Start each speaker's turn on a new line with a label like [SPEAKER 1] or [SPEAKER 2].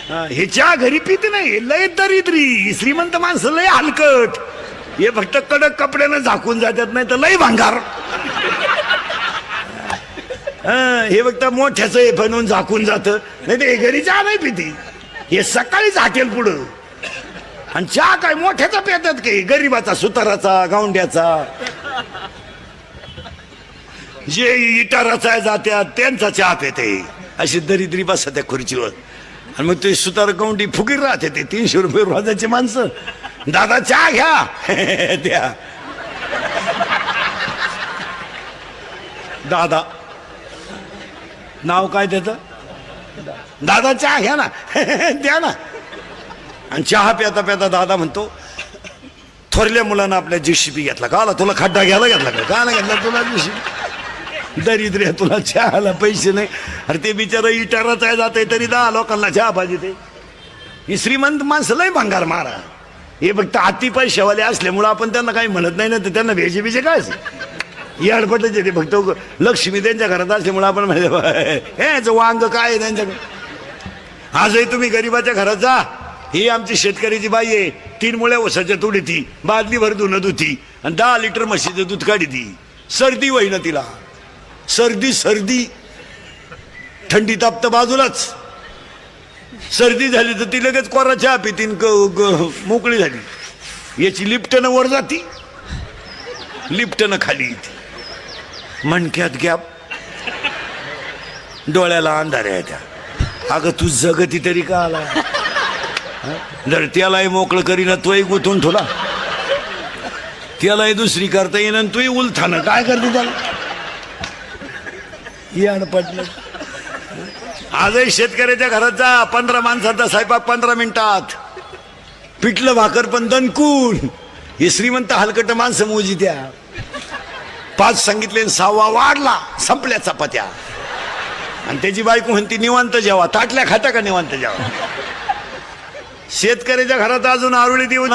[SPEAKER 1] ह्याच्या घरी पित नाही, लय दरिद्री. श्रीमंत माणसं लय हलकट, हे फक्त कडक कपड्यानं झाकून जातात, नाही तर लय भांगार. हे फक्त मोठ्याच हे बनवून झाकून जात, नाही तर हे घरी चहा नाही पिती. हे सकाळी झाकेल पुढं, आणि चहा काय मोठ्याचा पितात काही, गरीबाचा, सुताराचा, गावंड्याचा. जे इटाराचा जात्यात त्यांचा चहा पिते. अशी दरिद्री बसा त्या खुर्चीवर, आणि मग ते सुतार गावंडी फुगीर राहते. ते 300 रुपये रोजाचे माणसं. दादा चहा घ्या द्या. दादा नाव काय त्याचं, दादा चहा घ्या ना द्या ना. आणि चहा प्याता प्याता दादा म्हणतो, थोरल्या मुलांना आपल्या JCB घेतला का, आला तुला खड्डा घ्यायला घेतला का घेतला तुला JCB. दरिद्र तुला चहाला पैसे नाही. अरे ते बिचारा इटाराच आहे, जाते तरी 10 लोकांना चहा पाहिजे. ते ही श्रीमंत माणसं लय भंगार मारा. हे फक्त अति पैशावाले असल्यामुळं आपण त्यांना काही म्हणत नाही ना, तर त्यांना भेजे काय हे अडपटच येते. फक्त लक्ष्मी त्यांच्या घरात असल्यामुळे आपण म्हणतो हे वांग काय आहे त्यांच्याकडे. आजही तुम्ही गरीबाच्या घरात जा, ही आमची शेतकऱ्याची बाई आहे, 3 मुळ्या ऊसाच्या तुडी ती बादलीभर धुणं धुती, आणि 10 लिटर म्हशीचं दूध काढी ती. सर्दी होईना तिला, सर्दी थंडी तापत बाजूलाच. सर्दी झाली तर ती लगेच कोरा चहा पितीन, मोकळी झाली. याची लिफ्टनं वर जाती, लिफ्टनं खाली येते. मणक्यात गॅप, डोळ्याला अंधाऱ्या त्या. अगं तू जगती तरी का आला, जर त्यालाही मोकळं करीना तोही गुंतून ठेवला, त्यालाही दुसरी करता येईन, तोही उलथानं काय करते त्याला. याड पडलं. आजही शेतकऱ्याच्या घरात जा, 15 माणसाचा स्वयंपाक 15 मिनिटात, पिठलं भाकर पण दणकून. हे श्रीमंत हलकट माणसं मोजी त्या. 5 सांगितले 6वा वाढला, संपल्या चपात्या. आणि त्याची बायको म्हणती निवांत जेवा, ताटल्या खाता का निवांत जेवा. शेतकऱ्याच्या घरात अजून आरुळी देऊन